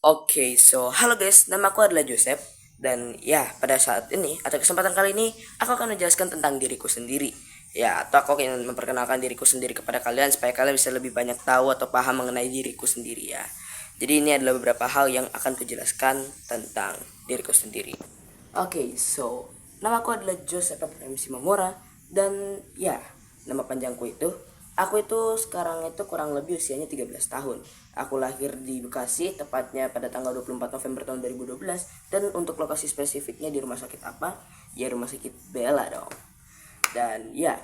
Halo guys, nama aku adalah Joseph. Dan ya, pada saat ini atau kesempatan kali ini aku akan menjelaskan tentang diriku sendiri. Ya, atau aku ingin memperkenalkan diriku sendiri kepada kalian supaya kalian bisa lebih banyak tahu atau paham mengenai diriku sendiri ya. Jadi ini adalah beberapa hal yang akan kujelaskan tentang diriku sendiri. Nama aku adalah Joseph Abraham Simamora. Dan ya, nama panjangku itu, aku itu sekarang itu kurang lebih usianya 13 tahun. Aku lahir di Bekasi, tepatnya pada tanggal 24 November tahun 2012. Dan untuk lokasi spesifiknya di rumah sakit apa? Ya rumah sakit Bella dong. Dan ya,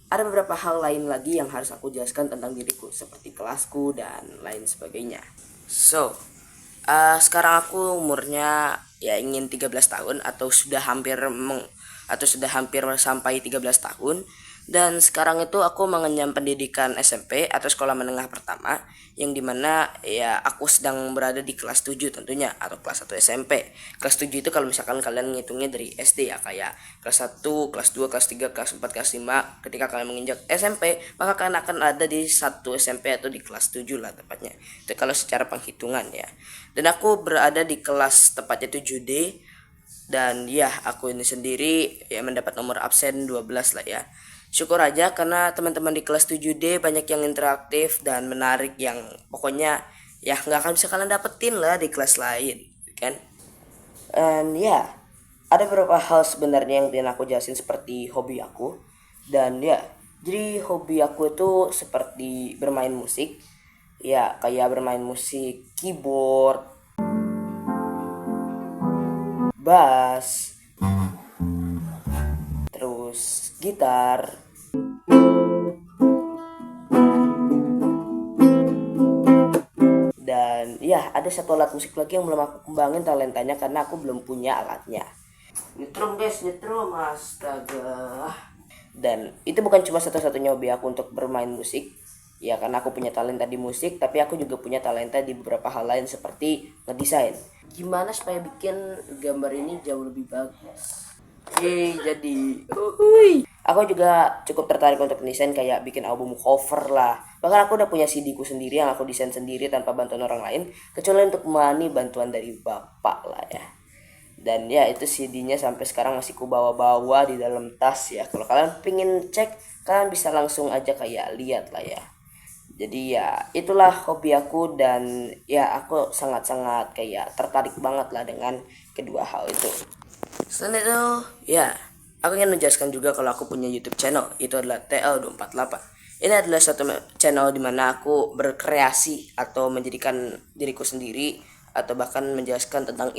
ada beberapa hal lain lagi yang harus aku jelaskan tentang diriku, seperti kelasku dan lain sebagainya. Sekarang aku umurnya ya ingin 13 tahun atau sudah hampir sampai 13 tahun. Dan sekarang itu aku mengenyam pendidikan SMP atau sekolah menengah pertama, yang dimana ya aku sedang berada di kelas 7 tentunya, atau kelas 1 SMP. Kelas 7 itu kalau misalkan kalian ngitungnya dari SD ya, kayak kelas 1, kelas 2, kelas 3, kelas 4, kelas 5. Ketika kalian menginjak SMP, maka kalian akan ada di 1 SMP atau di kelas 7 lah tepatnya. Itu kalau secara penghitungan ya. Dan aku berada di kelas tepatnya 7D. Dan ya, aku ini sendiri ya mendapat nomor absen 12 lah ya. Syukur aja karena teman-teman di kelas 7D banyak yang interaktif dan menarik, yang pokoknya ya nggak akan bisa kalian dapetin lah di kelas lain, kan? Dan ya, ada beberapa hal sebenarnya yang ingin aku jelasin seperti hobi aku. Dan ya, jadi hobi aku itu seperti bermain musik. Ya, kayak bermain musik keyboard, bass, terus gitar. Dan ya, ada satu alat musik lagi yang belum aku kembangin talentanya karena aku belum punya alatnya. Nyetrum guys, nyetrum, astaga. Dan itu bukan cuma satu-satunya hobi aku untuk bermain musik. Ya, karena aku punya talenta di musik, tapi aku juga punya talenta di beberapa hal lain seperti ngedesain. Gimana supaya bikin gambar ini jauh lebih bagus? Jadi aku juga cukup tertarik untuk desain, kayak bikin album cover lah. Bahkan aku udah punya CD ku sendiri yang aku desain sendiri tanpa bantuan orang lain, kecuali untuk menemani bantuan dari bapak lah ya. Dan ya, itu CD-nya sampai sekarang masih ku bawa-bawa di dalam tas ya. Kalau kalian pingin cek, kalian bisa langsung aja kayak lihat lah ya. Jadi ya, itulah hobi aku. Dan ya, aku sangat-sangat kayak tertarik banget lah dengan kedua hal itu. Selain itu, ya, aku ingin menjelaskan juga kalau aku punya YouTube channel. Itu adalah TL248. Ini adalah satu channel di mana aku berkreasi atau menjadikan diriku sendiri, atau bahkan menjelaskan tentang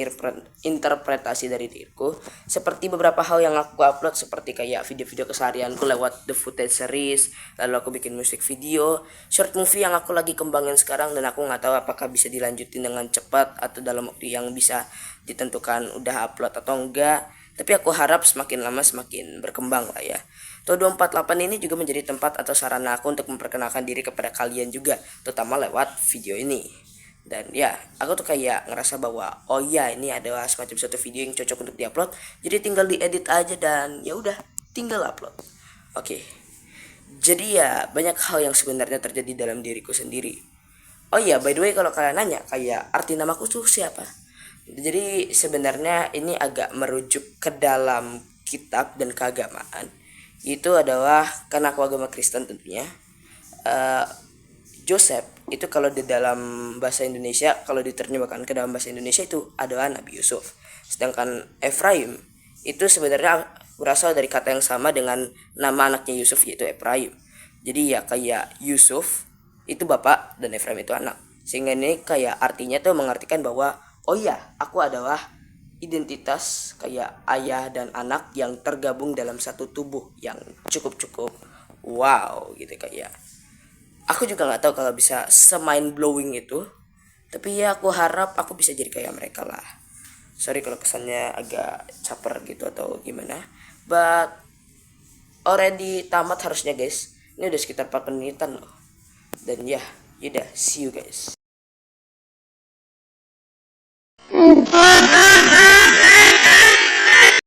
interpretasi dari diriku, seperti beberapa hal yang aku upload, seperti kayak video-video keseharianku lewat The Footage Series. Lalu aku bikin musik video, short movie yang aku lagi kembangin sekarang, dan aku nggak tahu apakah bisa dilanjutin dengan cepat atau dalam waktu yang bisa ditentukan udah upload atau enggak. Tapi aku harap semakin lama semakin berkembang lah ya. To 248 ini juga menjadi tempat atau sarana aku untuk memperkenalkan diri kepada kalian juga, terutama lewat video ini. Dan ya, aku tuh kayak ngerasa bahwa oh iya, ini adalah semacam satu video yang cocok untuk diupload. Jadi tinggal diedit aja dan ya udah, tinggal upload. Oke. Jadi ya, banyak hal yang sebenarnya terjadi dalam diriku sendiri. Oh iya, by the way, kalau kalian nanya kayak arti namaku tuh siapa? Jadi sebenarnya ini agak merujuk ke dalam kitab dan keagamaan. Itu adalah karena aku agama Kristen tentunya. Eh, Joseph itu kalau di dalam bahasa Indonesia, kalau diterjemahkan ke dalam bahasa Indonesia itu adalah Nabi Yusuf. Sedangkan Efraim itu sebenarnya berasal dari kata yang sama dengan nama anaknya Yusuf, yaitu Efraim. Jadi ya, kayak Yusuf itu bapak dan Efraim itu anak. Sehingga ini kayak artinya tuh mengartikan bahwa oh iya, aku adalah identitas kayak ayah dan anak yang tergabung dalam satu tubuh yang cukup-cukup wow gitu. Kayak aku juga nggak tahu kalau bisa semind blowing itu, tapi ya aku harap aku bisa jadi kayak mereka lah. Sorry kalau kesannya agak caper gitu atau gimana, but already tamat harusnya guys. Ini udah sekitar 4 menitan loh. Dan ya, yaudah, see you guys.